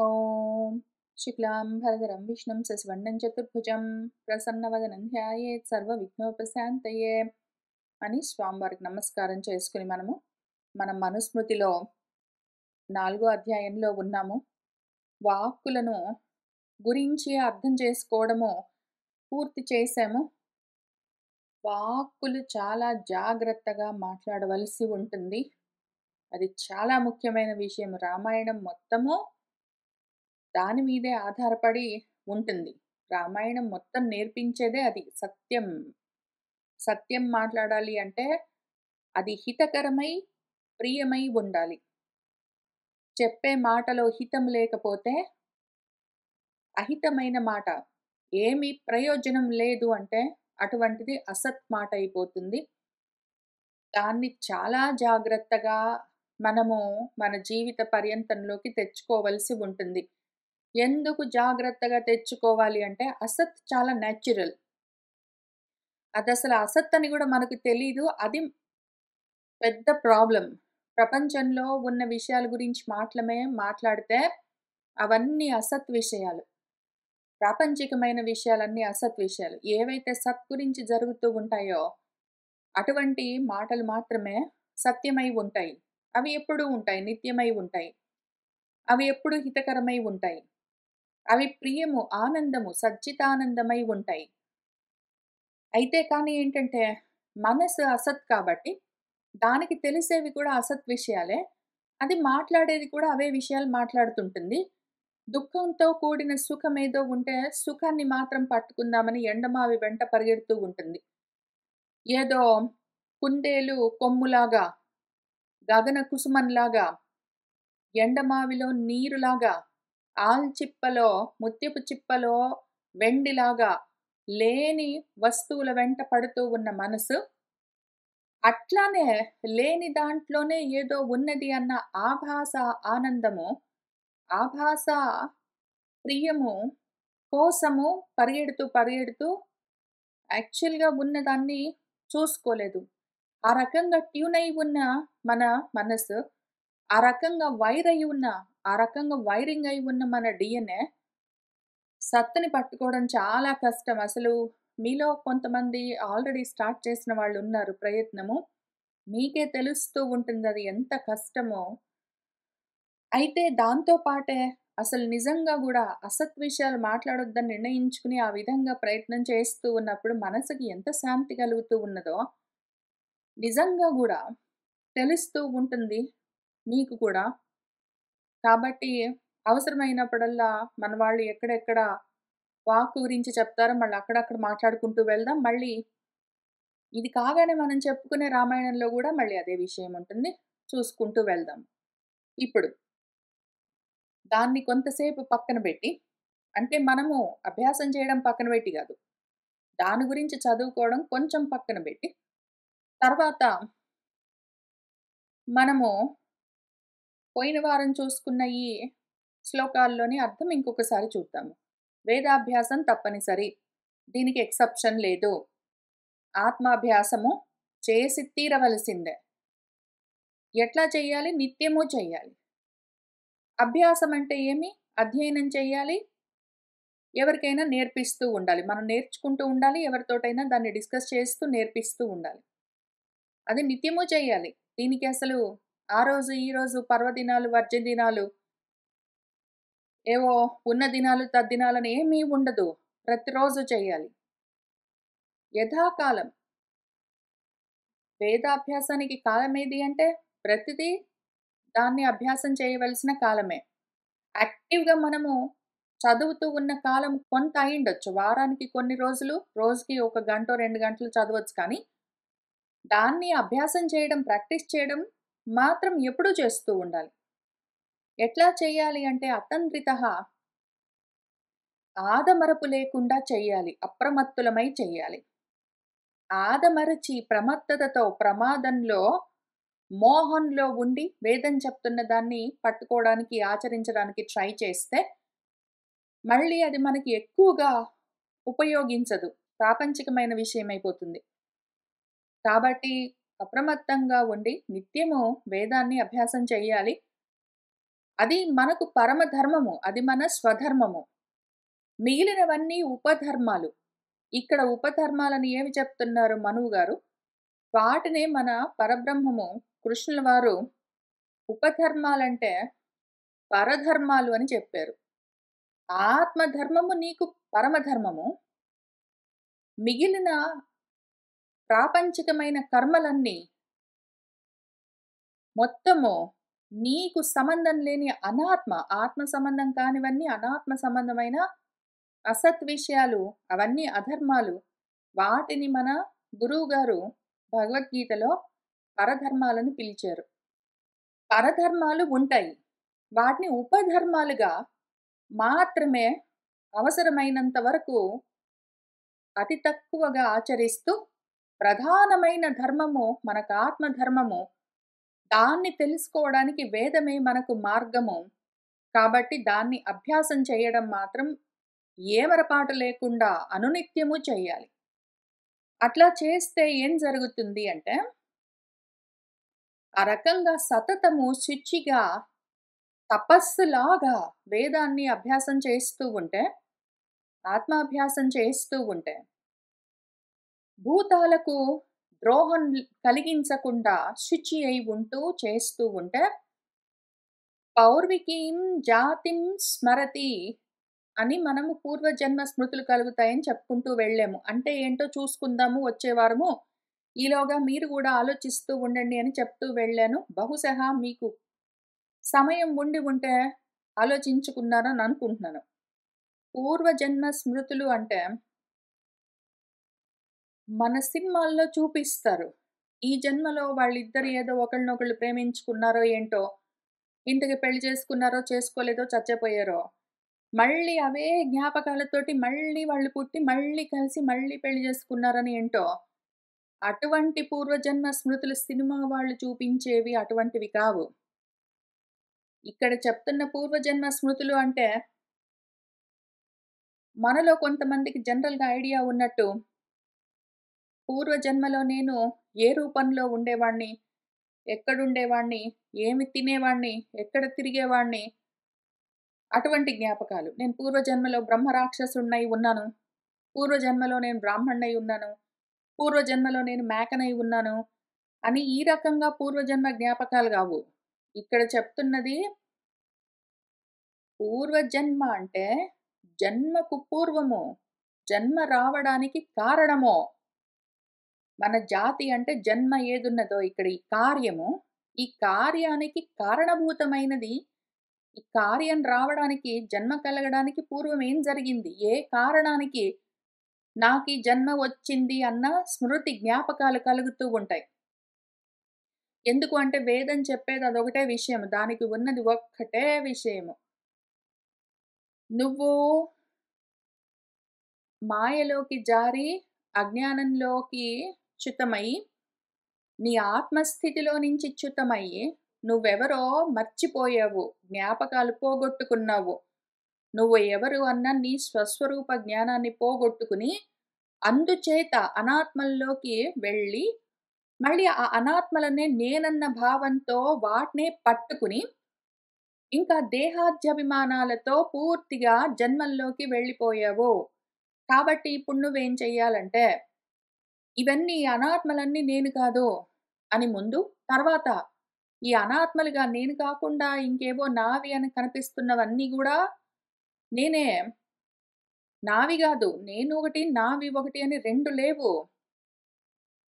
ఓం శుక్లాంబరధరం విష్ణుం శశివర్ణం చతుర్భుజం ప్రసన్నవదనం ధ్యాయేత్ సర్వవిఘ్నోపశాంతయే అని స్వామివారికి నమస్కారం చేసుకుని మన మనుస్మృతిలో 4వ అధ్యాయంలో ఉన్నాము. వాక్కులను గురించి అర్థం చేసుకోవడము పూర్తి చేశాము. వాక్కులు చాలా జాగ్రత్తగా మాట్లాడవలసి ఉంటుంది. అది చాలా ముఖ్యమైన విషయం. రామాయణం మొత్తము దాని మీదే ఆధారపడి ఉంటుంది. రామాయణం మొత్తం నేర్పించేదే అది. సత్యం. సత్యం మాట్లాడాలి అంటే అది హితకరమై, ప్రియమై ఉండాలి. చెప్పే మాటలో హితం లేకపోతే అహితమైన మాట, ఏమి ప్రయోజనం లేదు అంటే అటువంటిది అసత్ మాట అయిపోతుంది. దాన్ని చాలా జాగ్రత్తగా మనము మన జీవిత పర్యంతంలోకి తెచ్చుకోవలసి ఉంటుంది. ఎందుకు జాగ్రత్తగా తెచ్చుకోవాలి అంటే అసత్ చాలా న్యాచురల్. అదసలు అసత్ అని గూడా మనకు తెలీదు. అది పెద్ద ప్రాబ్లమ్. ప్రపంచంలో ఉన్న విషయాల గురించి మాట్లాడితే అవన్నీ అసత్ విషయాలు. ప్రాపంచికమైన విషయాలన్నీ అసత్ విషయాలు. ఏవైతే సత్ గురించి జరుగుతూ ఉంటాయో అటువంటి మాటలు మాత్రమే సత్యమై ఉంటాయి. అవి ఎప్పుడూ ఉంటాయి. నిత్యమై ఉంటాయి. అవి ఎప్పుడూ హితకరమై ఉంటాయి. అవి ప్రియము, ఆనందము, సచ్చితానందమై ఉంటాయి. అయితే కానీ ఏంటంటే మనసు అసత్ కాబట్టి దానికి తెలిసేవి కూడా అసత్ విషయాలే. అది మాట్లాడేది కూడా అవే విషయాలు మాట్లాడుతుంటుంది. దుఃఖంతో కూడిన సుఖమేదో ఉంటే సుఖాన్ని మాత్రం పట్టుకుందామని ఎండమావి వెంట పరిగెడుతూ ఉంటుంది. ఏదో కుందేలు కొమ్ములాగా, గగన కుసుమంలాగా, ఎండమావిలో నీరులాగా, ఆల్చిప్పలో, ముత్యపు చిప్పలో వెండిలాగా లేని వస్తువుల వెంట పడుతూ ఉన్న మనసు, అట్లానే లేని దాంట్లోనే ఏదో ఉన్నది అన్న ఆభాస ఆనందము, ఆభాస ప్రియము కోసము పరిగెడుతూ యాక్చువల్‌గా ఉన్నదాన్ని చూసుకోలేదు. ఆ రకంగా ట్యూన్ అయి ఉన్న మన మనసు, ఆ రకంగా ఆ రకంగా వైరింగ్ అయి ఉన్న మన డీఎన్ఏ సత్తుని పట్టుకోవడం చాలా కష్టం. అసలు మీలో కొంతమంది ఆల్రెడీ స్టార్ట్ చేసిన వాళ్ళున్నారు ప్రయత్నము. మీకే తెలుస్తూ ఉంటుందది ఎంత కష్టమో. అయితే దాంతో పాటే అసలు నిజంగా గూడా అసత్ విషయాలు మాట్లాడొద్దని నిర్ణయించుకుని ఆ విధంగా ప్రయత్నం చేస్తూ ఉన్నప్పుడు మనసుకి ఎంత శాంతి కలుగుతూ ఉన్నదో, నిజంగా గూడా తెలుస్తూ ఉంటుంది మీకు కూడా. కాబట్టి అవసరమైనప్పుడల్లా మన వాళ్ళు ఎక్కడెక్కడ వాక్ గురించి చెప్తారో మళ్ళీ అక్కడక్కడ మాట్లాడుకుంటూ వెళ్దాం. మళ్ళీ ఇది కాగానే మనం చెప్పుకునే రామాయణంలో గూడా మళ్ళీ అదే విషయం ఉంటుంది. చూసుకుంటూ వెళ్దాం. ఇప్పుడు దాన్ని కొంతసేపు పక్కన బెట్టి, అంటే మనము అభ్యాసం చేయడం పక్కన బెట్టి గాదు. దాని గురించి చదువుకోవడం కొంచెం పక్కన బెట్టి, తర్వాత మనము పోయిన వారం చూసుకున్న ఈ శ్లోకాల్లోని అర్థం ఇంకొకసారి చూద్దాము. వేదాభ్యాసం తప్పనిసరి. దీనికి ఎక్సెప్షన్ లేదు. ఆత్మాభ్యాసము చేసి తీరవలసిందే. ఎట్లా చెయ్యాలి? నిత్యము చెయ్యాలి. అభ్యాసం అంటే ఏమి? అధ్యయనం చెయ్యాలి. ఎవరికైనా నేర్పిస్తూ ఉండాలి. మనం నేర్చుకుంటూ ఉండాలి. ఎవరితోటైనా దాన్ని డిస్కస్ చేస్తూ నేర్పిస్తూ ఉండాలి. అది నిత్యము చెయ్యాలి. దీనికి అసలు ఆ రోజు, ఈ రోజు పర్వదినాలు, వర్జదినాలు, ఏవో ఉన్న దినాలు, తద్దినాలని ఏమీ ఉండదు. ప్రతిరోజు చెయ్యాలి. యథాకాలం. వేదాభ్యాసానికి కాలమేది అంటే ప్రతిదీ దాన్ని అభ్యాసం చేయవలసిన కాలమే. యాక్టివ్‌గా మనము చదువుతూ ఉన్న కాలం కొంత అయ్యుండొచ్చు. వారానికి కొన్ని రోజులు, రోజుకి ఒక గంటో, 2 గంటలు చదవచ్చు కానీ, దాన్ని అభ్యాసం చేయడం, ప్రాక్టీస్ చేయడం మాత్రం ఎప్పుడూ చేస్తూ ఉండాలి. ఎట్లా చేయాలి అంటే అతంత్రితః ఆదమరపు లేకుండా చెయ్యాలి. అప్రమత్తులమై చెయ్యాలి. ఆదమరచి ప్రమత్తతతో ప్రమాదంలో, మోహంలో ఉండి వేదం చెప్తున్న దాన్ని పట్టుకోవడానికి, ఆచరించడానికి ట్రై చేస్తే, మళ్ళీ అది మనకి ఎక్కువగా ఉపయోగించదు. ప్రాపంచికమైన విషయమైపోతుంది. కాబట్టి అప్రమత్తంగా ఉండి నిత్యము వేదాన్ని అభ్యాసం చెయ్యాలి. అది మనకు పరమధర్మము. అది మన స్వధర్మము. మిగిలినవన్నీ ఉపధర్మాలు. ఇక్కడ ఉపధర్మాలని ఏమి చెప్తున్నారు మనువు గారు? వాటినే మన పరబ్రహ్మము కృష్ణుల వారు ఉపధర్మాలంటే పరధర్మాలు అని చెప్పారు. ఆత్మధర్మము నీకు పరమధర్మము. మిగిలిన ప్రాపంచికమైన కర్మలన్నీ మొత్తము నీకు సంబంధం లేని అనాత్మ, ఆత్మ సంబంధం కానివన్నీ అనాత్మ సంబంధమైన అసత్ విషయాలు, అవన్నీ అధర్మాలు. వాటిని మన గురువుగారు భగవద్గీతలో పరధర్మాలని పిలిచారు. పరధర్మాలు ఉంటాయి. వాటిని ఉపధర్మాలుగా మాత్రమే అవసరమైనంత వరకు అతి తక్కువగా ఆచరిస్తూ, ప్రధానమైన ధర్మము మనకు ఆత్మధర్మము, దాన్ని తెలుసుకోవడానికి వేదమే మనకు మార్గము. కాబట్టి దాన్ని అభ్యాసం చేయడం మాత్రం ఏమరపాటు లేకుండా అనునిత్యము చేయాలి. అట్లా చేస్తే ఏం జరుగుతుంది అంటే, ఆ రకంగా సతతము శుచిగా తపస్సులాగా వేదాన్ని అభ్యాసం చేస్తూ ఉంటే, ఆత్మాభ్యాసం చేస్తూ ఉంటే, భూతాలకు ద్రోహం కలిగించకుండా శుచి అయి ఉంటూ చేస్తూ ఉంటే, పౌర్వికీం జాతిం స్మరతి అని మనము పూర్వజన్మ స్మృతులు కలుగుతాయని చెప్పుకుంటూ వెళ్ళాము. అంటే ఏంటో చూసుకుందాము వచ్చే వారము. ఈలోగా మీరు కూడా ఆలోచిస్తూ ఉండండి అని చెప్తూ వెళ్ళాను. బహుశః మీకు సమయం ఉండి ఉంటే ఆలోచించుకున్నారని అనుకుంటున్నాను. పూర్వజన్మ స్మృతులు అంటే మన సినిమాల్లో చూపిస్తారు. ఈ జన్మలో వాళ్ళిద్దరు ఏదో ఒకళ్ళనొకళ్ళు ప్రేమించుకున్నారో ఏంటో, ఇంతకి పెళ్లి చేసుకున్నారో చేసుకోలేదో చచ్చిపోయారో, మళ్ళీ అవే జ్ఞాపకాలతోటి మళ్ళీ వాళ్ళు పుట్టి మళ్ళీ కలిసి మళ్ళీ పెళ్లి చేసుకున్నారని ఏంటో, అటువంటి పూర్వజన్మ స్మృతులు సినిమా వాళ్ళు చూపించేవి అటువంటివి కావు. ఇక్కడ చెప్తున్న పూర్వజన్మ స్మృతులు అంటే మనలో కొంతమందికి జనరల్‌గా ఐడియా ఉన్నట్టు, పూర్వజన్మలో నేను ఏ రూపంలో ఉండేవాడిని, ఎక్కడుండేవాడిని, ఏమి తినేవాడిని, ఎక్కడ తిరిగేవాడిని, అటువంటి జ్ఞాపకాలు. నేను పూర్వజన్మలో బ్రహ్మరాక్షసుడినై ఉన్నాను. పూర్వజన్మలో నేను బ్రాహ్మణ్ణై ఉన్నాను. పూర్వజన్మలో నేను మేకనై ఉన్నాను అని ఈ రకంగా పూర్వజన్మ జ్ఞాపకాలు గావు. ఇక్కడ చెప్తున్నది పూర్వజన్మ అంటే జన్మకు పూర్వము, జన్మ రావడానికి కారణము. మన జాతి అంటే జన్మ ఏదున్నదో ఇక్కడ ఈ కార్యము, ఈ కార్యానికి కారణభూతమైనది. ఈ కార్యం రావడానికి, జన్మ కలగడానికి పూర్వం ఏం జరిగింది? ఏ కారణానికి నాకీ జన్మ వచ్చింది అన్న స్మృతి జ్ఞాపకాలు కలుగుతూ ఉంటాయి. ఎందుకు అంటే వేదం చెప్పేది అదొకటే విషయం. దానికి ఉన్నది ఒక్కటే విషయము. నువ్వు మాయలోకి జారి, అజ్ఞానంలోకి చ్యుతమై, నీ ఆత్మస్థితిలో నుంచి చ్యుతమయ్యి, నువ్వెవరో మర్చిపోయావు. జ్ఞాపకాలు పోగొట్టుకున్నావు. నువ్వు ఎవరు అన్న నీ స్వస్వరూప జ్ఞానాన్ని పోగొట్టుకుని, అందుచేత అనాత్మల్లోకి వెళ్ళి, మళ్ళీ ఆ అనాత్మలనే నేనన్న భావంతో వాటినే పట్టుకుని, ఇంకా దేహాధ్యభిమానాలతో పూర్తిగా జన్మల్లోకి వెళ్ళిపోయావు. కాబట్టి ఇప్పుడు నువ్వేం చెయ్యాలంటే, ఇవన్నీ అనాత్మలన్నీ నేను కాదు అని ముందు, తర్వాత ఈ అనాత్మలుగా నేను కాకుండా ఇంకేవో నావి అని కనిపిస్తున్నవన్నీ గూడా నేనే. నావి గాదు. నేను ఒకటి, నావి ఒకటి అని 2 లేవు.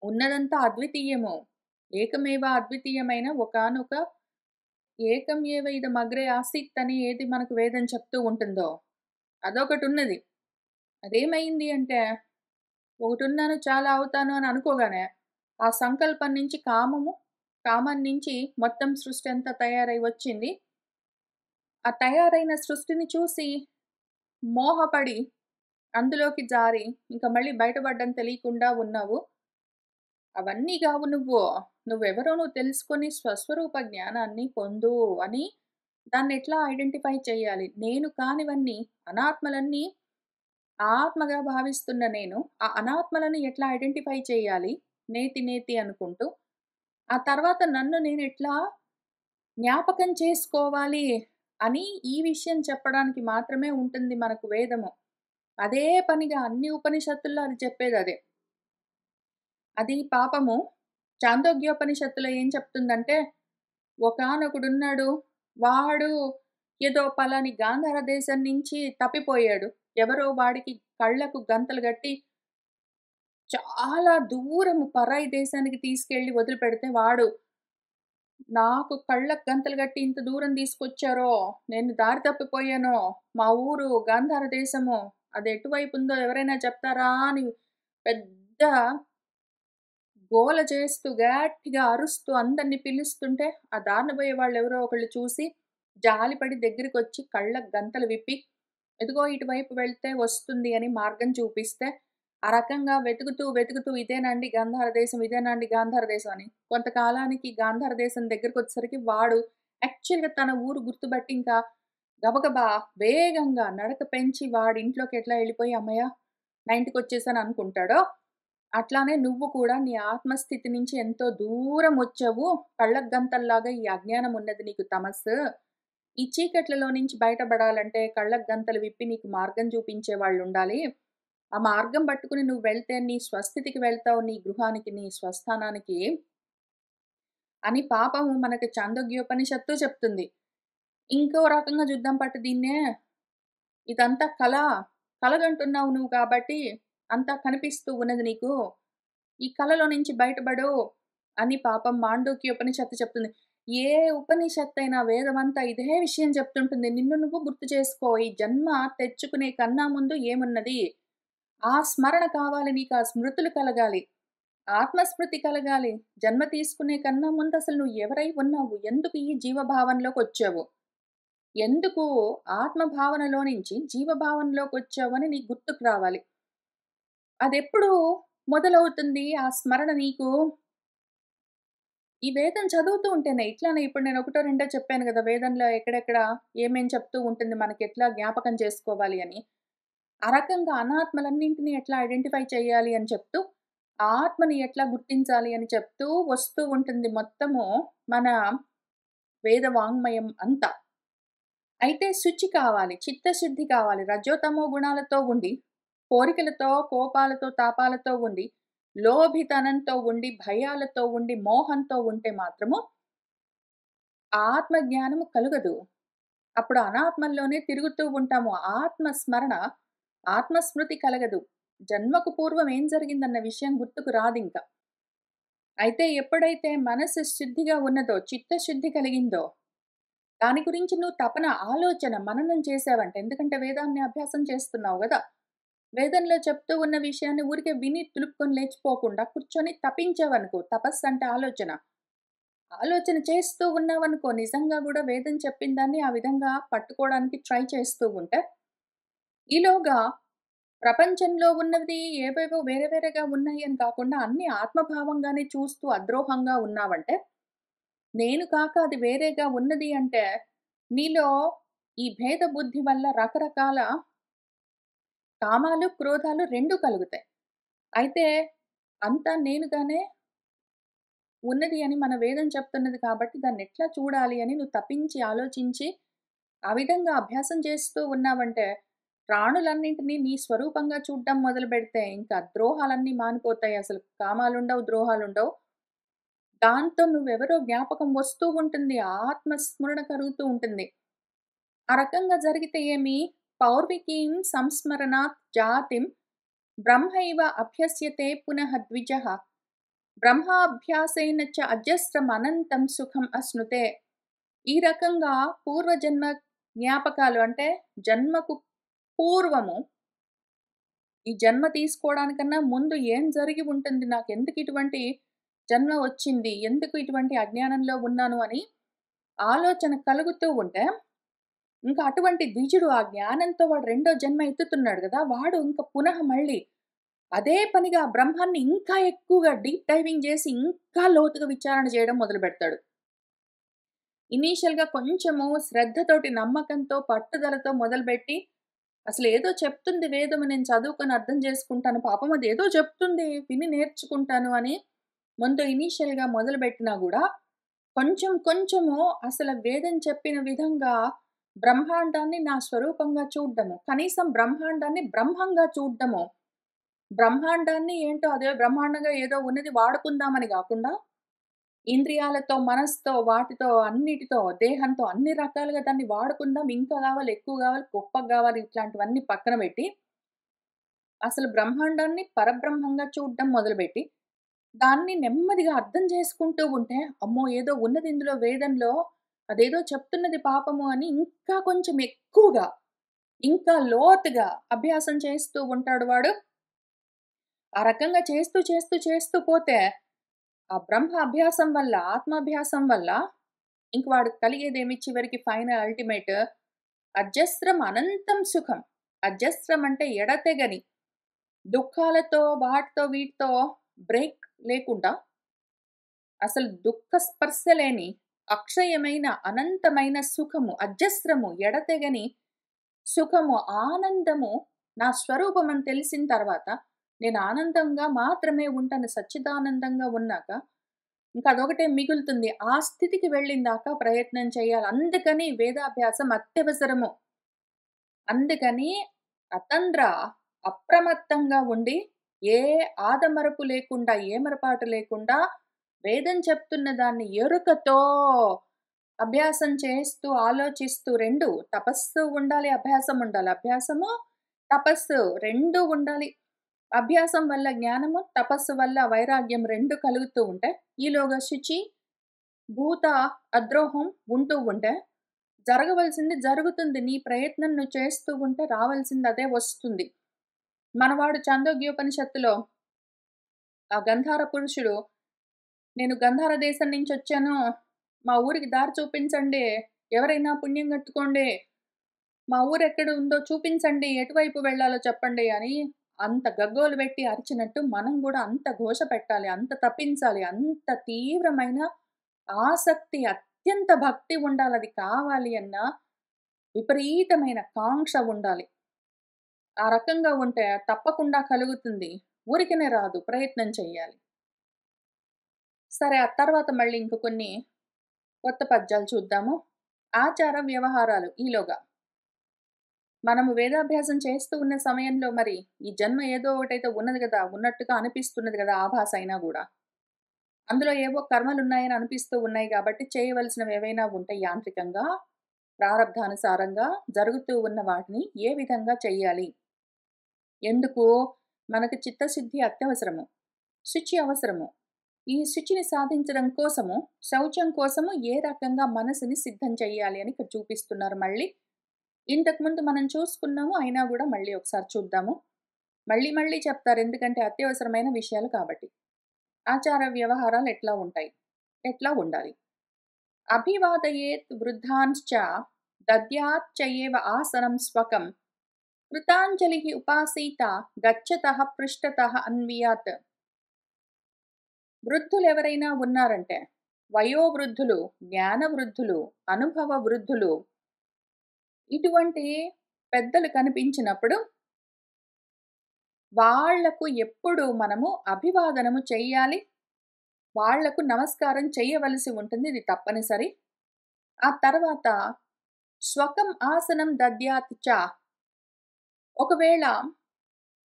ఉన్నదంతా అద్వితీయము. ఏకమేవ అద్వితీయమైన ఒకానొక ఏకం ఏవ ఇదమగ్రే ఆసీత్ అని ఏది మనకు వేదం చెప్తూ ఉంటుందో, అదొకటున్నది. అదేమైంది అంటే, ఒకటున్నాను చాలా అవుతాను అని అనుకోగానే, ఆ సంకల్పం నుంచి కామము, కామం నుంచి మొత్తం సృష్టి అంతా తయారై వచ్చింది. ఆ తయారైన సృష్టిని చూసి మోహపడి, అందులోకి జారి, ఇంక మళ్ళీ బయటపడ్డం తెలియకుండా ఉన్నావు. అవన్నీ గావు నువ్వు. నువ్వెవరో నువ్వు తెలుసుకొని స్వస్వరూప జ్ఞానాన్ని పొందు అని దాన్నెట్లా ఐడెంటిఫై చేయాలి? నేను కానివన్నీ, అనాత్మలన్నీ ఆత్మగా భావిస్తున్న నేను, ఆ అనాత్మలను ఎట్లా ఐడెంటిఫై చేయాలి? నేతి నేతి అనుకుంటూ. ఆ తర్వాత నన్ను నేనెట్లా జ్ఞాపకం చేసుకోవాలి అని ఈ విషయం చెప్పడానికి మాత్రమే ఉంటుంది మనకు వేదము. అదే పనిగా అన్ని ఉపనిషత్తుల్లో అది చెప్పేదదే. అది పాపము చాందోగ్యోపనిషత్తులో ఏం చెప్తుందంటే, ఒకానొకడున్నాడు. వాడు ఏదో పలాని గాంధార దేశం నుంచి తప్పిపోయాడు. ఎవరో వాడికి కళ్ళకు గంతలు గట్టి చాలా దూరము పరాయి దేశానికి తీసుకెళ్ళి వదిలిపెడితే వాడు, నాకు కళ్ళకు గంతలు గట్టి ఇంత దూరం తీసుకొచ్చారో, నేను దారి తప్పిపోయానో, మా ఊరు గాంధార దేశము, అది ఎటువైపుందో ఎవరైనా చెప్తారా అని పెద్ద గోల చేస్తూ, గట్టిగా అరుస్తూ అందరిని పిలుస్తుంటే, ఆ దారిన పోయే వాళ్ళెవరో ఒకళ్ళు చూసి, జాలిపడి దగ్గరికొచ్చి కళ్ళకు గంతలు విప్పి, "ఇదిగో ఇటువైపు వెళ్తే వస్తుంది" అని మార్గం చూపిస్తే, ఆ రకంగా వెతుకుతూ, వెతుకుతూ ఇదేనండి గాంధార దేశం, ఇదేనండి గాంధార దేశం అని. కొంతకాలానికి గాంధార దేశం దగ్గరకొచ్చేసరికి వాడు యాక్చువల్‌గా తన ఊరు గుర్తుపట్టి ఇంకా గబగబా వేగంగా నడక పెంచి వాడింట్లోకి ఎట్లా ఎళ్ళిపోయి, "హమ్మయ్య! నా ఇంటికొచ్చేసాను" అనుకుంటాడో, అట్లానే నువ్వు కూడా నీ ఆత్మస్థితి నుంచి ఎంతో దూరమొచ్చావు. కళ్ళకు గంతల్లాగా ఈ అజ్ఞానం ఉన్నది నీకు తమస్సు. ఈ చీకట్లలో నుంచి బయటపడాలంటే కళ్ళకు గంతలు విప్పి నీకు మార్గం చూపించే వాళ్ళుండాలి. ఆ మార్గం పట్టుకుని నువ్వు వెళ్తే నీ స్వస్థితికి వెళ్తావు. నీ గృహానికి, నీ స్వస్థానానికి అని పాపము మనకి చాందోగ్యోపనిషత్తు చెప్తుంది. ఇంకో రకంగా చూద్దాం పట్టు దీన్నే. ఇదంతా కల. కలగంటున్నావు నువ్వు కాబట్టి అంతా కనిపిస్తూ ఉన్నది నీకు. ఈ కలలో నుంచి బయటపడు అని పాపం మాండూక్య ఉపనిషత్తు చెప్తుంది. ఏ ఉపనిషత్తయినా వేదమంతా ఇదే విషయం చెప్తుంటుంది. నిన్ను నువ్వు గుర్తు చేసుకో. ఈ జన్మ తెచ్చుకునే కన్నా ముందు ఏమున్నది? ఆ స్మరణ కావాలి నీకు. ఆ స్మృతులు కలగాలి. ఆత్మస్మృతి కలగాలి. జన్మ తీసుకునే కన్నా ముందు అసలు నువ్వు ఎవరై ఉన్నావు? ఎందుకు ఈ జీవభావంలోకొచ్చావు? ఎందుకు ఆత్మభావనలో నుంచి జీవభావనలోకొచ్చావని నీకు గుర్తుకు రావాలి. అదెప్పుడు మొదలవుతుంది ఆ స్మరణ నీకు? ఈ వేదం చదువుతూ ఉంటేనే. ఇట్లానే ఇప్పుడు నేను ఒకటో రెండో చెప్పాను గదా! వేదంలో ఎక్కడెక్కడ ఏమేం చెప్తూ ఉంటుంది మనకెట్లా జ్ఞాపకం చేసుకోవాలి అని. ఆ రకంగా అనాత్మలన్నింటిని ఎట్లా ఐడెంటిఫై చేయాలి అని చెప్తూ, ఆత్మని ఎట్లా గుర్తించాలి అని చెప్తూ వస్తూ ఉంటుంది మొత్తము మన వేద వాంగ్మయం అంతా. అయితే శుచి కావాలి, చిత్తశుద్ధి కావాలి. రజోతమో గుణాలతో ఉండి, కోరికలతో, కోపాలతో, తాపాలతో ఉండి, లోభితనంతో ఉండి, భయాలతో ఉండి, మోహంతో ఉంటే మాత్రము ఆత్మ జ్ఞానము కలుగదు. అప్పుడు అనాత్మల్లోనే తిరుగుతూ ఉంటాము. ఆత్మ స్మరణ, ఆత్మస్మృతి కలగదు. జన్మకు పూర్వం ఏం జరిగిందన్న విషయం గుర్తుకు రాదింక. అయితే ఎప్పుడైతే మనసు శుద్ధిగా ఉన్నదో, చిత్తశుద్ధి కలిగిందో, దాని గురించి నువ్వు తపన, ఆలోచన, మననం చేసావంటే ఎందుకంటే వేదాన్ని అభ్యాసం చేస్తున్నావు గదా! వేదంలో చెప్తూ ఉన్న విషయాన్ని ఊరికే విని తులుపుకొని లేచిపోకుండా కూర్చొని తపించావనుకో, తపస్సు అంటే ఆలోచన. ఆలోచన చేస్తూ ఉన్నావనుకో, నిజంగా గూడా వేదం చెప్పిన దాన్ని ఆ విధంగా పట్టుకోవడానికి ట్రై చేస్తూ ఉంటే, ఈలోగా ప్రపంచంలో ఉన్నది ఏవేవో వేరే వేరేగా ఉన్నాయి అని కాకుండా అన్నీ ఆత్మభావంగానే చూస్తూ అద్రోహంగా ఉన్నావంటే, నేను కాక అది వేరేగా ఉన్నది అంటే, నీలో ఈ భేద బుద్ధి వల్ల రకరకాల కామాలు, క్రోధాలు 2 కలుగుతాయి. అయితే అంతా నేనుగానే ఉన్నది అని మన వేదం చెప్తున్నది కాబట్టి దాన్నెట్లా చూడాలి అని నువ్వు తపించి, ఆలోచించి, ఆ విధంగా అభ్యాసం చేస్తూ ఉన్నావంటే, ప్రాణులన్నింటినీ నీ స్వరూపంగా చూడ్డం మొదలుపెడితే, ఇంకా ద్రోహాలన్నీ మానిపోతాయి. అసలు కామాలుండవు, ద్రోహాలుండవు. దాంతో నువ్వెవరో జ్ఞాపకం వస్తూ ఉంటుంది. ఆత్మస్మరణ కలుగుతూ ఉంటుంది. ఆ రకంగా జరిగితే ఏమి? పౌర్వికీం సంస్మరణాత్ జాతిం బ్రహ్మైవ అభ్యస్యతే పునః ద్విజః. బ్రహ్మాభ్యాసేన చ అజస్రమనంతం సుఖం అశ్నుతే. ఈ రకంగా పూర్వజన్మ జ్ఞాపకాలు అంటే జన్మకు పూర్వము, ఈ జన్మ తీసుకోవడానికన్నా ముందు ఏం జరిగి ఉంటుంది? నాకెందుకు ఇటువంటి జన్మ వచ్చింది? ఎందుకు ఇటువంటి అజ్ఞానంలో ఉన్నాను అని ఆలోచన కలుగుతూ ఉంటే, ఇంకా అటువంటి ద్విజుడు ఆ జ్ఞానంతో వాడు రెండో జన్మ ఎత్తుతున్నాడు గదా! వాడు ఇంక పునః మళ్ళీ అదే పనిగా బ్రహ్మాన్ని ఇంకా ఎక్కువగా డీప్ డైవింగ్ జేసి, ఇంకా లోతుగా విచారణ చేయడం మొదలుపెడతాడు. ఇనీషియల్‌గా కొంచెము శ్రద్ధతోటి, నమ్మకంతో, పట్టుదలతో మొదలుపెట్టి, అసలేదో చెప్తుంది వేదము నేను చదువుకొని అర్థం చేసుకుంటాను. పాపం అదేదో చెప్తుంది విని నేర్చుకుంటాను అని ముందు ఇనీషియల్‌గా మొదలుపెట్టినా గూడా, కొంచెం కొంచెము అసల వేదం చెప్పిన విధంగా బ్రహ్మాండాన్ని నా స్వరూపంగా చూడ్డము. కనీసం బ్రహ్మాండాన్ని బ్రహ్మంగా చూడ్డము. బ్రహ్మాండాన్ని ఏంటో అదే బ్రహ్మాండంగా ఏదో ఉన్నది వాడుకుందామని గాకుండా, ఇంద్రియాలతో, మనసుతో, వాటితో, అన్నిటితో, దేహంతో అన్ని రకాలుగా దాన్ని వాడుకుందాం. ఇంకా గావాలి, ఎక్కువ గావాలి, గొప్పగా గావాలి ఇట్లాంటివన్నీ పక్కన బెట్టి, అసలు బ్రహ్మాండాన్ని పరబ్రహ్మంగా చూడడం మొదలుబెట్టి, దాన్ని నెమ్మదిగా అర్థం చేసుకుంటూ ఉంటే, అమ్మో! ఏదో ఉన్నది ఇందులో వేదంలో, అదేదో చెప్తున్నది పాపము అని ఇంకా కొంచెం ఎక్కువగా, ఇంకా లోతుగా అభ్యాసం చేస్తూ ఉంటాడు వాడు. ఆ రకంగా చేస్తూ, చేస్తూ, చేస్తూ పోతే, ఆ బ్రహ్మ అభ్యాసం వల్ల, ఆత్మాభ్యాసం వల్ల ఇంక వాడికి కలిగేదేమి చివరికి ఫైనల్ అల్టిమేట్ అజస్రం అనంతం సుఖం. అజస్రం అంటే ఎడతెగని దుఃఖాలతో, వాటితో, వీటితో బ్రేక్ లేకుండా అసలు దుఃఖ స్పర్శ లేని అక్షయమైన, అనంతమైన సుఖము, అజస్రము, ఎడతెగని సుఖము, ఆనందము నా స్వరూపమని తెలిసిన తర్వాత, నేను ఆనందంగా మాత్రమే ఉంటాను. సచ్చిదానందంగా ఉన్నాక, ఇంక అదొకటే మిగులుతుంది. ఆ స్థితికి వెళ్ళిందాకా ప్రయత్నం చేయాలి. అందుకని వేదాభ్యాసం అత్యవసరము. అందుకని అతంద్ర అప్రమత్తంగా ఉండి, ఏ ఆదమరపు లేకుండా, ఏమరపాటు లేకుండా వేదం చెప్తున్న దాన్ని ఎరుకతో అభ్యాసం చేస్తూ, ఆలోచిస్తూ 2 తపస్సు ఉండాలి, అభ్యాసం ఉండాలి. అభ్యాసము, తపస్సు 2 ఉండాలి. అభ్యాసం వల్ల జ్ఞానము, తపస్సు వల్ల వైరాగ్యం 2 కలుగుతూ ఉంటే, ఈలోగా శుచి, భూత అద్రోహం ఉంటూ ఉంటే, జరగవలసింది జరుగుతుంది. నీ ప్రయత్నం నువ్వు చేస్తూ ఉంటే రావాల్సింది అదే వస్తుంది. మనవాడు చాందోగ్యోపనిషత్తులో ఆ గంధార పురుషుడు, నేను గంధార దేశం నుంచొచ్చాను. మా ఊరికి దారి చూపించండి. ఎవరైనా పుణ్యం కట్టుకోండి. మా ఊరెక్కడ ఉందో చూపించండి. ఎటువైపు వెళ్ళాలో చెప్పండి అని అంత గగ్గోలు పెట్టి అరిచినట్టు మనం గూడా అంత ఘోష పెట్టాలి. అంత తప్పించాలి. అంత తీవ్రమైన ఆసక్తి, అత్యంత భక్తి ఉండాలి. అది కావాలి అన్నా విపరీతమైన కాంక్ష ఉండాలి. ఆ రకంగా ఉంటే తప్పకుండా కలుగుతుంది. ఊరికనే రాదు. ప్రయత్నం చెయ్యాలి. సరే ఆ తర్వాత మళ్ళీ ఇంక కొన్ని కొత్త పద్యాలు చూద్దాము. ఆచార వ్యవహారాలు ఈలోగా. మనము వేదాభ్యాసం చేస్తూ ఉన్న సమయంలో మరి ఈ జన్మ ఏదో ఒకటైతే ఉన్నది గదా! ఉన్నట్టుగా అనిపిస్తున్నది గదా! ఆభాస అయినా గూడా. అందులో ఏవో కర్మలున్నాయని అనిపిస్తూ ఉన్నాయి గాబట్టి చేయవలసినవేవైనా ఉంటే యాంత్రికంగా, ప్రారబ్ధానుసారంగా జరుగుతూ ఉన్న వాటిని ఏ విధంగా చెయ్యాలి? ఎందుకు? మనకు చిత్తశుద్ధి అత్యవసరము. శుచి అవసరము. ఈ శుచిని సాధించడం కోసము, శౌచం కోసము ఏ రకంగా మనసుని సిద్ధం చెయ్యాలి అని ఇక్కడ చూపిస్తున్నారు మళ్ళీ. ఇంతకుముందు మనం చూసుకున్నాము. అయినా గూడా మళ్ళీ ఒకసారి చూద్దాము. మళ్ళీ మళ్ళీ చెప్తారు. ఎందుకంటే అత్యవసరమైన విషయాలు కాబట్టి. ఆచార వ్యవహారాలు ఎట్లా ఉంటాయి? ఎట్లా ఉండాలి? అభివాదయేత్ వృద్ధాంశ్చ దద్యాచ్చయేవ ఆసనం స్వకం కృతాంజలిః ఉపాసీత గచ్చతః పృష్ఠతః అన్వియాత్. వృద్ధులెవరైనా ఉన్నారంటే, వయోవృద్ధులు, జ్ఞాన వృద్ధులు, అనుభవ వృద్ధులు, ఇటువంటి పెద్దలు కనిపించినప్పుడు వాళ్లకు ఎప్పుడు మనము అభివాదనము చెయ్యాలి. వాళ్లకు నమస్కారం చెయ్యవలసి ఉంటుంది. ఇది తప్పనిసరి. ఆ తర్వాత స్వకం ఆసనం దద్యాత్ చ. ఒకవేళ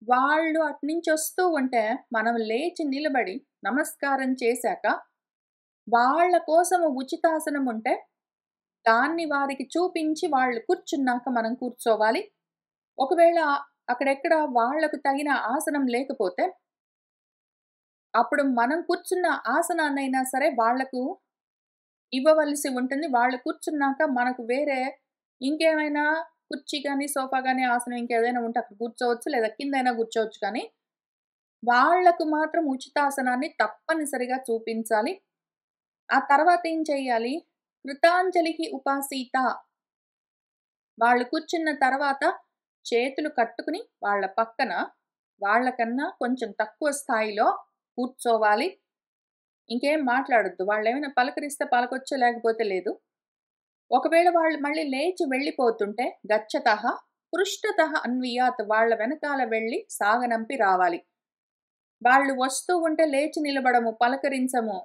వాళ్ళు అటునుంచొస్తూ ఉంటే మనం లేచి నిలబడి నమస్కారం చేశాక వాళ్ళ కోసము ఉచితాసనం ఉంటే దాన్ని వారికి చూపించి వాళ్ళు కూర్చున్నాక మనం కూర్చోవాలి. ఒకవేళ అక్కడెక్కడ వాళ్లకు తగిన ఆసనం లేకపోతే అప్పుడు మనం కూర్చున్న ఆసనాన్నైనా సరే వాళ్లకు ఇవ్వవలసి ఉంటుంది. వాళ్ళు కూర్చున్నాక మనకు వేరే ఇంకేమైనా కుర్చీ గాని, సోఫా గాని, ఆసనం ఇంకేదైనా ఉంటే అక్కడ కూర్చోవచ్చు. లేదా కిందైనా కూర్చోవచ్చు కానీ, వాళ్లకు మాత్రం ఉచితాసనాన్ని తప్పనిసరిగా చూపించాలి. ఆ తర్వాత ఏం చేయాలి? కృతాంజలిః ఉపాసీత. వాళ్ళు కూర్చున్న తర్వాత చేతులు కట్టుకుని వాళ్ళ పక్కన వాళ్ళకన్నా కొంచెం తక్కువ స్థాయిలో కూర్చోవాలి. ఇంకేం మాట్లాడొద్దు. వాళ్ళేమైనా పలకరిస్తే పలకొచ్చు, లేకపోతే లేదు. ఒకవేళ వాళ్ళు మళ్ళీ లేచి వెళ్ళిపోతుంటే గచ్చతః పృష్ఠతః అన్వియాత్. వాళ్ళ వెనకాల వెళ్ళి సాగనంపి రావాలి. వాళ్ళు వస్తూ ఉంటే లేచి నిలబడము, పలకరించము,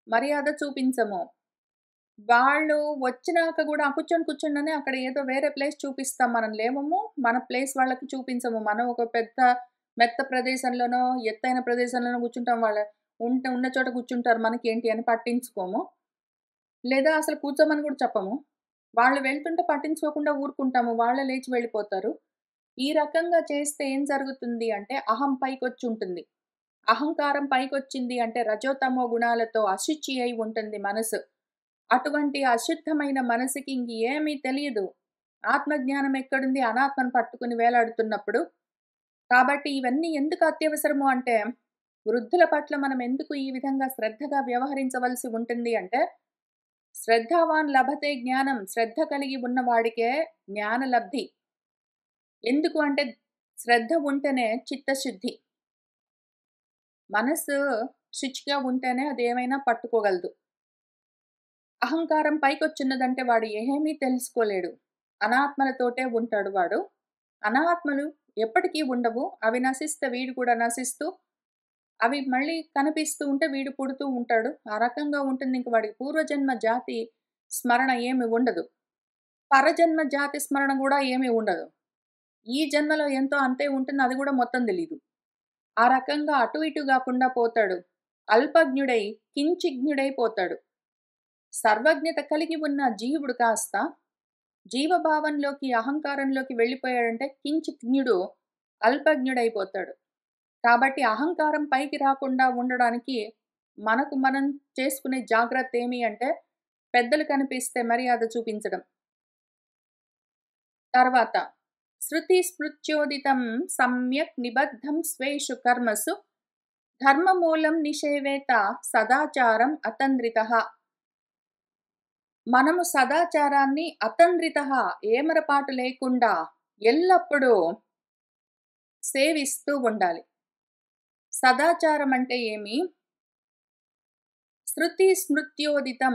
మర్యాద చూపించము. వాళ్ళు వచ్చినాక గూడా కూర్చోండి, కూర్చోండి అని అక్కడ ఏదో వేరే ప్లేస్ చూపిస్తాం. మనం లేమము. మన ప్లేస్ వాళ్ళకి చూపించము. మనం ఒక పెద్ద మెత్త ప్రదేశంలోనో, ఎత్తైన ప్రదేశంలోనో కూర్చుంటాం. ఉన్న చోట కూర్చుంటారు. మనకేంటి అని పట్టించుకోము. లేదా అసలు కూర్చోమని గూడా చెప్పము. వాళ్ళు వెళ్తుంటే పట్టించుకోకుండా ఊరుకుంటాము. వాళ్ళే లేచి వెళ్ళిపోతారు. ఈ రకంగా చేస్తే ఏం జరుగుతుంది అంటే అహం పైకొచ్చుంటుంది. అహంకారం పైకొచ్చింది అంటే రజోతమో గుణాలతో అశుచి అయి ఉంటుంది మనసు. అటువంటి అశుద్ధమైన మనసుకి ఇంక ఏమీ తెలియదు. ఆత్మజ్ఞానం ఎక్కడుంది? అనాత్మను పట్టుకొని వేలాడుతున్నప్పుడు. కాబట్టి ఇవన్నీ ఎందుకు అత్యవసరము అంటే, వృద్ధుల పట్ల మనం ఎందుకు ఈ విధంగా శ్రద్ధగా వ్యవహరించవలసి ఉంటుంది అంటే, శ్రద్ధావాన్ లభతే జ్ఞానం. శ్రద్ధ కలిగి ఉన్నవాడికే జ్ఞానలబ్ధి. ఎందుకు అంటే, శ్రద్ధ ఉంటేనే చిత్తశుద్ధి. మనసు శుచిగా ఉంటేనే అదేమైనా పట్టుకోగలదు. అహంకారం పైకొచ్చున్నదంటే వాడు ఏమీ తెలుసుకోలేడు. అనాత్మలతోటే ఉంటాడు వాడు. అనాత్మలు ఎప్పటికీ ఉండవు. అవి నశిస్తే వీడు కూడా నశిస్తూ, అవి మళ్ళీ కనిపిస్తూ ఉంటే వీడు పుడుతూ ఉంటాడు. ఆ రకంగా ఉంటుంది. ఇంక వాడికి పూర్వజన్మ జాతి స్మరణ ఏమి ఉండదు. పరజన్మ జాతి స్మరణ గూడా ఏమీ ఉండదు. ఈ జన్మలో ఎంతో అంతే ఉంటుంది. అది గూడా మొత్తం తెలీదు. ఆ రకంగా అటు ఇటు గాకుండా పోతాడు. అల్పజ్ఞుడై కించిజ్ఞుడై పోతాడు. సర్వజ్ఞత కలిగి ఉన్న జీవుడు కాస్త జీవభావంలోకి, అహంకారంలోకి వెళ్ళిపోయాడంటే కించిజ్ఞుడు అల్పజ్ఞుడైపోతాడు. కాబట్టి అహంకారం పైకి రాకుండా ఉండడానికి మనకు మనం చేసుకునే జాగ్రత్త ఏమి అంటే పెద్దలు కనిపిస్తే మర్యాద చూపించడం. తర్వాత శృతి స్మృత్యోదితం సమ్యక్ నిబద్ధం స్వేషు కర్మసు ధర్మమూలం నిషేవేత సదాచారం అతంద్రితః. మనము సదాచారాన్ని అతంద్రితః ఏమరపాటు లేకుండా ఎల్లప్పుడూ సేవిస్తూ ఉండాలి. సదాచారం అంటే ఏమి? శృతి స్మృత్యోదితం.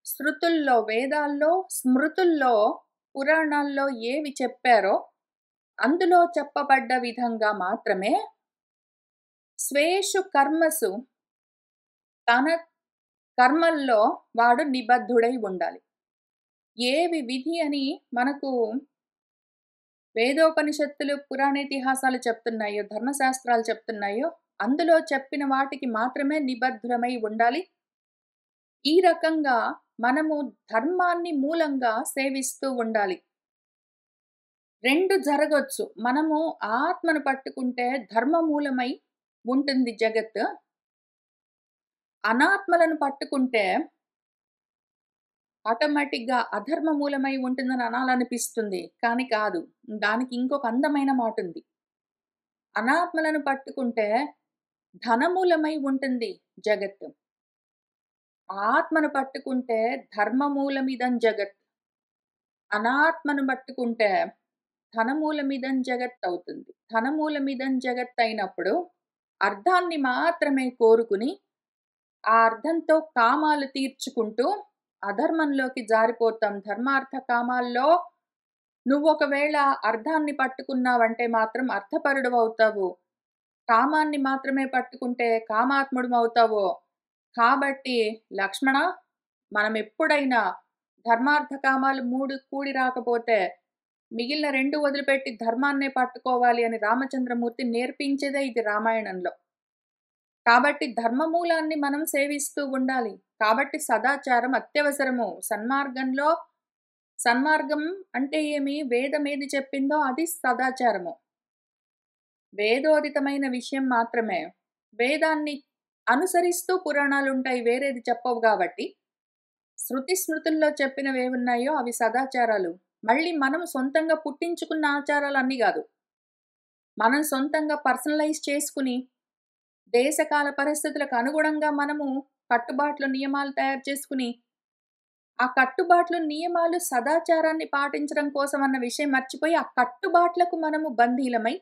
శృతుల్లో, వేదాల్లో, స్మృతుల్లో, పురాణాల్లో ఏవి చెప్పారో అందులో చెప్పబడ్డ విధంగా మాత్రమే స్వేషు కర్మసు తన కర్మల్లో వాడు నిబద్ధుడై ఉండాలి. ఏవి విధి అని మనకు వేదోపనిషత్తులు, పురాణేతిహాసాలు చెప్తున్నాయో, ధర్మశాస్త్రాలు చెప్తున్నాయో, అందులో చెప్పిన వాటికి మాత్రమే నిబద్ధులమై ఉండాలి. ఈ రకంగా మనము ధర్మాన్ని మూలంగా సేవిస్తూ ఉండాలి. 2 జరగొచ్చు. మనము ఆత్మను పట్టుకుంటే ధర్మమూలమై ఉంటుంది జగత్. అనాత్మలను పట్టుకుంటే ఆటోమేటిక్‌గా అధర్మ మూలమై ఉంటుందని అనాలనిపిస్తుంది. కానీ కాదు. దానికి ఇంకొక అందమైన మాటుంది. అనాత్మలను పట్టుకుంటే ధనమూలమై ఉంటుంది జగత్తు. ఆత్మను పట్టుకుంటే ధర్మమూలమిదం జగత్. అనాత్మను పట్టుకుంటే ధనమూలమిదం జగత్ అవుతుంది. ధనమూలమిదం జగత్ అయినప్పుడు అర్థాన్ని మాత్రమే కోరుకుని, ఆ అర్థంతో కామాలు తీర్చుకుంటూ అధర్మంలోకి జారిపోతాం. ధర్మార్థ కామాల్లో నువ్వొకవేళ అర్థాన్ని పట్టుకున్నావంటే మాత్రం అర్థపరుడవవుతావు. కామాన్ని మాత్రమే పట్టుకుంటే కామాత్ముడివవుతావు. కాబట్టి లక్ష్మణ, మనమెప్పుడైనా ధర్మార్థ కామాలు 3 కూడి రాకపోతే మిగిలిన 2 వదిలిపెట్టి ధర్మాన్నే పట్టుకోవాలి అని రామచంద్రమూర్తి నేర్పించేదే ఇది రామాయణంలో. కాబట్టి ధర్మమూలాన్ని మనం సేవిస్తూ ఉండాలి. కాబట్టి సదాచారం అత్యవసరము. సన్మార్గం అంటే ఏమి? వేదమేది చెప్పిందో అది సదాచారము. వేదోదితమైన విషయం మాత్రమే. వేదాన్ని అనుసరిస్తూ పురాణాలుంటాయి. వేరేది చెప్పవు గాబట్టి. శృతి స్మృతుల్లో చెప్పినవేవున్నాయో అవి సదాచారాలు. మళ్ళీ మనం సొంతంగా పుట్టించుకున్న ఆచారాలన్నీ గాదు. మనం సొంతంగా పర్సనలైజ్ చేసుకుని, దేశకాల పరిస్థితులకు అనుగుణంగా మనము కట్టుబాట్లు, నియమాలు తయారు చేసుకుని, ఆ కట్టుబాట్లు, నియమాలు సదాచారాన్ని పాటించడం కోసం అన్న విషయం మర్చిపోయి, ఆ కట్టుబాట్లకు మనము బందీలమై,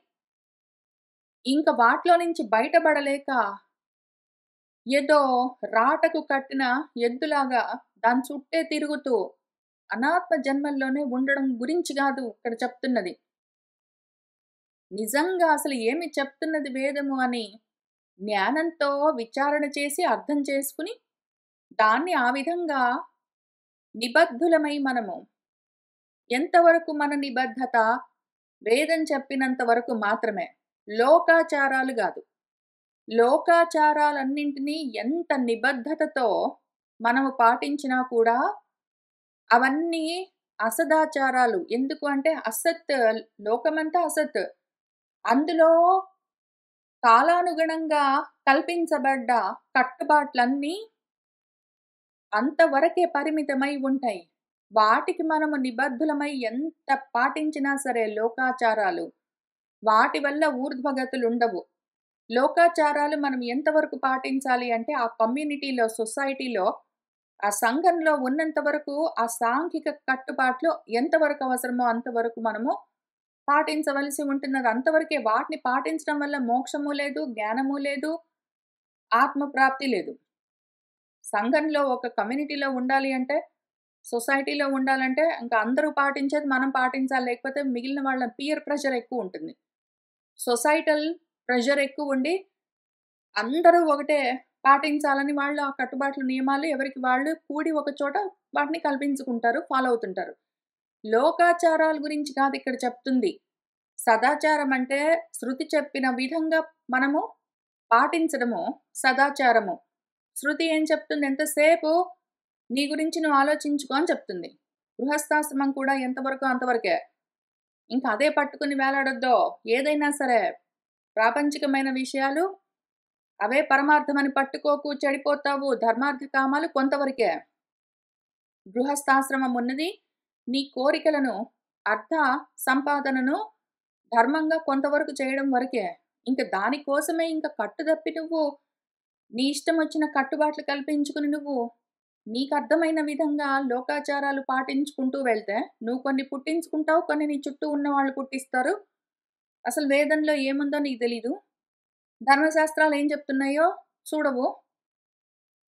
ఇంక వాటిలో నుంచి బయటపడలేక, ఏదో రాటకు కట్టిన ఎద్దులాగా దాని చుట్టే తిరుగుతూ, అనాత్మ జన్మల్లోనే ఉండడం గురించి గాదు ఇక్కడ చెప్తున్నది. నిజంగా అసలు ఏమి చెప్తున్నది వేదము అని జ్ఞానంతో విచారణ చేసి అర్థం చేసుకుని, దాన్ని ఆ విధంగా నిబద్ధులమై మనము ఎంతవరకు మన నిబద్ధత వేదం చెప్పినంత వరకు మాత్రమే. లోకాచారాలు గాదు. లోకాచారాలన్నింటినీ ఎంత నిబద్ధతతో మనము పాటించినా కూడా అవన్నీ అసదాచారాలు. ఎందుకు అంటే అసత్, లోకమంతా అసత్. అందులో కాలానుగుణంగా కల్పించబడ్డ కట్టుబాట్లన్నీ అంతవరకే పరిమితమై ఉంటాయి. వాటికి మనము నిబద్ధులమై ఎంత పాటించినా సరే లోకాచారాలు, వాటి వల్ల ఊర్ధ్వగతులుండవు. లోకాచారాలు మనం ఎంతవరకు పాటించాలి అంటే, ఆ కమ్యూనిటీలో, సొసైటీలో, ఆ సంఘంలో ఉన్నంత వరకు ఆ సాంఘిక కట్టుబాట్లు ఎంతవరకు అవసరమో అంతవరకు మనము పాటించవలసి ఉంటున్నది. అంతవరకే. వాటిని పాటించడం వల్ల మోక్షము లేదు, జ్ఞానము లేదు, ఆత్మప్రాప్తి లేదు. సంఘంలో ఒక కమ్యూనిటీలో ఉండాలి అంటే, సొసైటీలో ఉండాలంటే ఇంక అందరూ పాటించేది మనం పాటించాలి. లేకపోతే మిగిలిన వాళ్ళ పీర్ ప్రెషర్ ఎక్కువుంటుంది. సొసైటల్ ప్రెషర్ ఎక్కువుండి అందరూ ఒకటే పాటించాలని వాళ్ళు ఆ కట్టుబాట్లు, నియమాలు ఎవరికి వాళ్ళు కూడి ఒక చోట వాటిని కల్పించుకుంటారు, ఫాలో అవుతుంటారు. లోకాచారాల గురించి కాదు ఇక్కడ చెప్తుంది. సదాచారం అంటే శృతి చెప్పిన విధంగా మనము పాటించడము సదాచారము. శృతి ఏం చెప్తుంది? ఎంతసేపు నీ గురించి నువ్వు ఆలోచించుకో అని చెప్తుంది. గృహస్థాశ్రమం కూడా ఎంతవరకో అంతవరకే. ఇంక అదే పట్టుకుని వేలాడొద్దో. ఏదైనా సరే ప్రాపంచికమైన విషయాలు అవే పరమార్థమని పట్టుకోకు, చెడిపోతావు. ధర్మార్థ కామాలు కొంతవరకే. గృహస్థాశ్రమం ఉన్నది నీ కోరికలను, అర్థ సంపాదనను ధర్మంగా కొంతవరకు చేయడం వరకే. ఇంక దానికోసమే ఇంక కట్టుదప్పి నువ్వు నీ ఇష్టం వచ్చిన కట్టుబాట్లు కల్పించుకుని నువ్వు నీకర్థమైన విధంగా లోకాచారాలు పాటించుకుంటూ వెళ్తే, నువ్వు కొన్ని పుట్టించుకుంటావు, కొన్ని నీ చుట్టూ ఉన్నవాళ్ళు పుట్టిస్తారు. అసలు వేదంలో ఏముందో నీకు తెలీదు. ధర్మశాస్త్రాలు ఏం చెప్తున్నాయో చూడవు.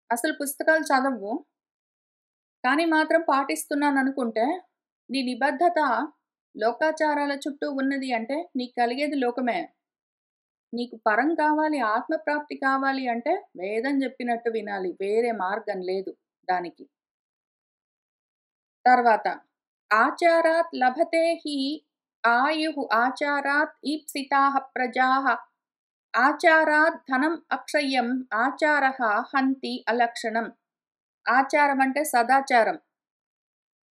అసలు పుస్తకాలు చదవవు. కానీ మాత్రం పాటిస్తున్నాననుకుంటే, నీ నిబద్ధత లోకాచారాల చుట్టూ ఉన్నది అంటే, నీకు కలిగేది లోకమే. నీకు పరం కావాలి, ఆత్మప్రాప్తి కావాలి అంటే, వేదం చెప్పినట్టు వినాలి. వేరే మార్గం లేదు దానికి. తర్వాత ఆచారాత్ లభతే హి ఆయుః ఆచారాత్ ఈప్సితాః ప్రజాః ఆచారాత్ ధనం అక్షయం ఆచారః హంతి అలక్షణం. ఆచారం అంటే సదాచారం.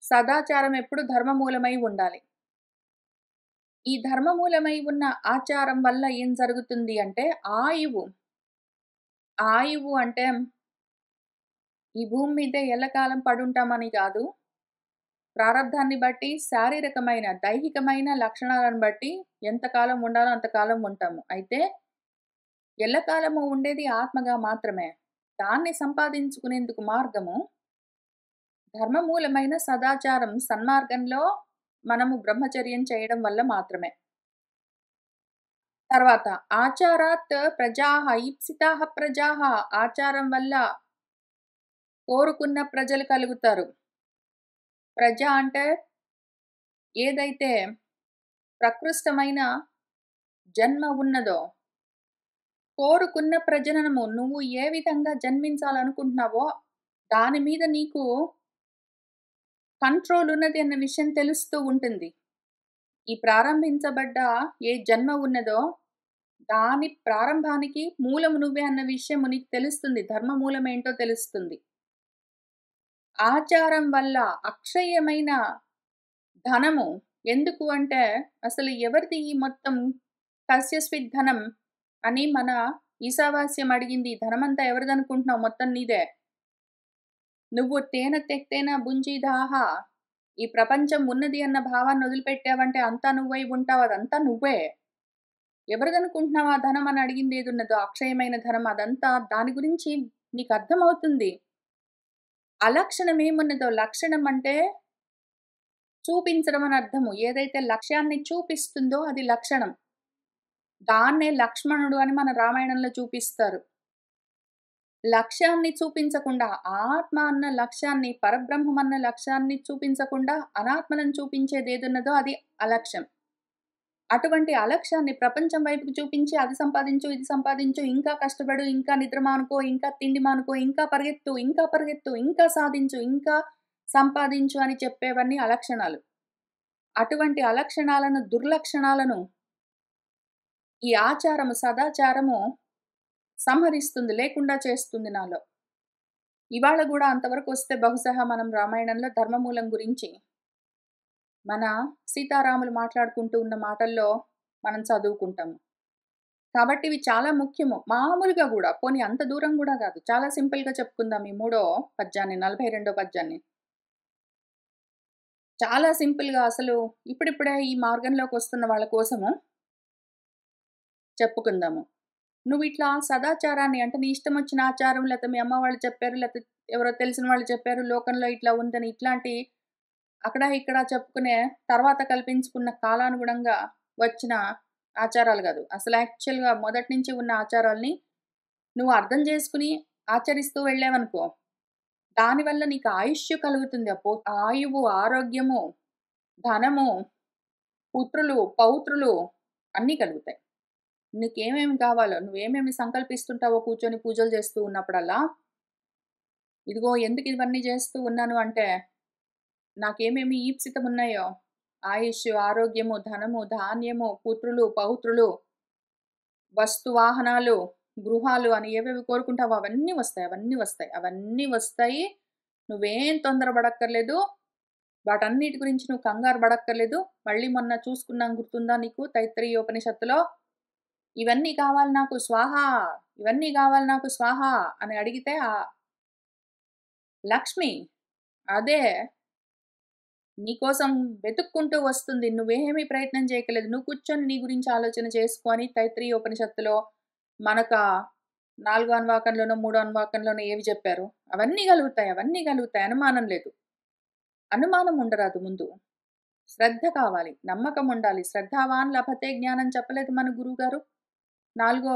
సదాచారం ఎప్పుడు ధర్మమూలమై ఉండాలి. ఈ ధర్మమూలమై ఉన్న ఆచారం వల్ల ఏం జరుగుతుంది అంటే ఆయువు. ఆయువు అంటే ఈ భూమి మీదే ఎల్లకాలం పడుంటామని కాదు. ప్రారబ్ధాన్ని బట్టి, శారీరకమైన, దైహికమైన లక్షణాలను బట్టి ఎంతకాలం ఉండాలో అంతకాలం ఉంటాము. అయితే ఎల్లకాలము ఉండేది ఆత్మగా మాత్రమే. దాన్ని సంపాదించుకునేందుకు మార్గము ధర్మమూలమైన సదాచారం, సన్మార్గంలో మనము బ్రహ్మచర్యం చేయడం వల్ల మాత్రమే. తర్వాత ఆచారాత్ ప్రజాః ఈప్సితాః ప్రజాః. ఆచారం వల్ల కోరుకున్న ప్రజలు కలుగుతారు. ప్రజ అంటే ఏదైతే ప్రకృష్టమైన జన్మ ఉన్నదో, కోరుకున్న ప్రజననము నువ్వు ఏ విధంగా జన్మించాలనుకుంటున్నావో దాని మీద నీకు కంట్రోల్ ఉన్నది అన్న విషయం తెలుస్తూ ఉంటుంది. ఈ ప్రారంభించబడ్డ ఏ జన్మ ఉన్నదో దాని ప్రారంభానికి మూలము నువ్వే అన్న విషయము నీకు తెలుస్తుంది. ధర్మ మూలమేంటో తెలుస్తుంది. ఆచారం వల్ల అక్షయమైన ధనము. ఎందుకు అంటే అసలు ఎవరిది ఈ మొత్తం కస్యస్విద్ ధనం అని మన ఈశావాస్యం అడిగింది. ధనమంతా ఎవరిదనుకుంటున్నావు? మొత్తం నీదే. నువ్వు తేన తెక్తేన భుంజీదాహ. ఈ ప్రపంచం ఉన్నది అన్న భావాన్ని వదిలిపెట్టావంటే అంతా నువ్వై ఉంటావు. అదంతా నువ్వే. ఎవరిదనుకుంటున్నావు ఆ ధనం అని అడిగింది ఏదున్నదో అక్షయమైన ధనం అదంతా దాని గురించి నీకు అర్థమవుతుంది. అలక్షణం ఏమున్నదో, లక్షణం అంటే చూపించడం అని అర్థము. ఏదైతే లక్ష్యాన్ని చూపిస్తుందో అది లక్షణం. దాన్నే లక్ష్మణుడు అని మన రామాయణంలో చూపిస్తారు. లక్ష్యాన్ని చూపించకుండా, ఆత్మ అన్న లక్ష్యాన్ని, పరబ్రహ్మం అన్న లక్ష్యాన్ని చూపించకుండా అనాత్మలను చూపించేది ఏదున్నదో అది అలక్ష్యం. అటువంటి అలక్ష్యాన్ని ప్రపంచం వైపుకి చూపించి అది సంపాదించు, ఇది సంపాదించు, ఇంకా కష్టపడు, ఇంకా నిద్ర మానుకో, ఇంకా తిండి మానుకో, ఇంకా పరిగెత్తు, ఇంకా పరిగెత్తు, ఇంకా సాధించు, ఇంకా సంపాదించు అని చెప్పేవన్నీ అలక్షణాలు. అటువంటి అలక్షణాలను, దుర్లక్షణాలను ఈ ఆచారము, సదాచారము సంహరిస్తుంది, లేకుండా చేస్తుంది నాలో. ఇవాళ గూడా అంతవరకొస్తే బహుశः మనం రామాయణంలో ధర్మమూలం గురించి మన సీతారాములు మాట్లాడుకుంటూ ఉన్న మాటల్లో మనం చదువుకుంటాము. కాబట్టి ఇవి చాలా ముఖ్యము. మామూలుగా గూడా పోనీ అంత దూరం గూడా గాదు. చాలా సింపుల్‌గా చెప్పుకుందాం ఈ మూడో పద్యాన్ని, 42 పద్యాన్ని. చాలా సింపుల్‌గా అసలు ఇప్పుడిప్పుడే ఈ మార్గంలోకొస్తున్న వాళ్ళ కోసము చెప్పుకుందాము. నువ్విట్లా సదాచారాన్ని అంటే నీ ఇష్టమొచ్చిన ఆచారం లేతే మీ అమ్మ వాళ్ళు చెప్పారు, లేతే ఎవరో తెలిసిన వాళ్ళు చెప్పారు, లోకంలో ఇట్లా ఉందని ఇట్లాంటి అక్కడ, ఇక్కడ చెప్పుకునే తర్వాత కల్పించుకున్న కాలానుగుణంగా వచ్చిన ఆచారాలు గాదు. అసలు యాక్చువల్‌గా మొదటి నుంచి ఉన్న ఆచారాల్ని నువ్వు అర్థం చేసుకొని ఆచరిస్తూ వెళ్ళావనుకో, దానివల్ల నీకు ఆయుష్షు కలుగుతుంది. ఆయువు, ఆరోగ్యము, ధనము, పుత్రులు, పౌత్రులు అన్నీ కలుగుతాయి. నీకేమేమి కావాలో, నువ్వేమేమి సంకల్పిస్తుంటావో కూర్చొని పూజలు చేస్తూ ఉన్నప్పుడల్లా, ఇదిగో ఎందుకు ఇవన్నీ చేస్తూ ఉన్నాను అంటే, నాకేమేమి ఈప్సితమున్నాయో, ఆయుష్, ఆరోగ్యము, ధనము, ధాన్యము, పుత్రులు, పౌత్రులు, వస్తు వాహనాలు, గృహాలు అని ఏవేవి కోరుకుంటావో అవన్నీ వస్తాయి. అవన్నీ వస్తాయి. అవన్నీ వస్తాయి. నువ్వేం తొందర పడక్కర్లేదు. వాటన్నిటి గురించి నువ్వు కంగారు పడక్కర్లేదు. మళ్ళీ మొన్న చూసుకున్నాం గుర్తుందా నీకు తైత్తరీయోపనిషత్తులో? ఇవన్నీ కావాలి నాకు స్వాహా! ఇవన్నీ కావాలి నాకు స్వాహా! అని అడిగితే లక్ష్మి అదే నీకోసం వెతుక్కుంటూ వస్తుంది. నువ్వేమీ ప్రయత్నం చేయక్కర్లేదు. నువ్వు కూర్చొని నీ గురించి ఆలోచన చేసుకో అని తైత్తరీయోపనిషత్తులో మనకా 4 అన్వాకంలోనో, 3 అన్వాకంలోనో ఏవి చెప్పారో అవన్నీ గలుగుతాయి. అవన్నీ గలుగుతాయి. అనుమానం లేదు. అనుమానం ఉండరాదు ముందు. శ్రద్ధ కావాలి. నమ్మకం ఉండాలి. శ్రద్ధావాన్ లభతే జ్ఞానం చెప్పలేదు మన గురువుగారు? 4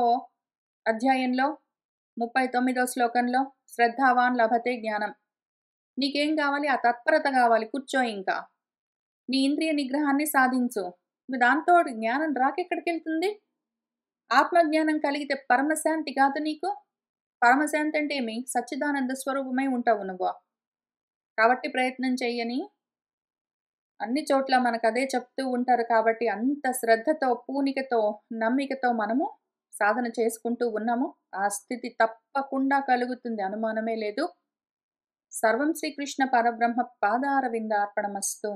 అధ్యాయంలో 39 శ్లోకంలో శ్రద్ధావాన్ లభతే జ్ఞానం. నీకేం గావాలి? ఆ తత్పరత గావాలి. కూర్చో ఇంకా. నీ ఇంద్రియ నిగ్రహాన్ని సాధించు. దాంతో జ్ఞానం రాకెక్కడికెళ్తుంది? ఆత్మజ్ఞానం కలిగితే పరమశాంతి కాదు నీకు? పరమశాంతి అంటే ఏమి? సచ్చిదానంద స్వరూపమై ఉంటావు నువ్వు. కాబట్టి ప్రయత్నం చెయ్యని అన్ని చోట్ల మనకదే చెప్తూ ఉంటారు కాబట్టి అంత శ్రద్ధతో, పూనికతో, నమ్మికతో మనము సాధన చేసుకుంటూ ఉన్నాము. ఆ స్థితి తప్పకుండా కలుగుతుంది. అనుమానమే లేదు. సర్వం శ్రీకృష్ణ పరబ్రహ్మ పాదారవిందార్పణమస్తు.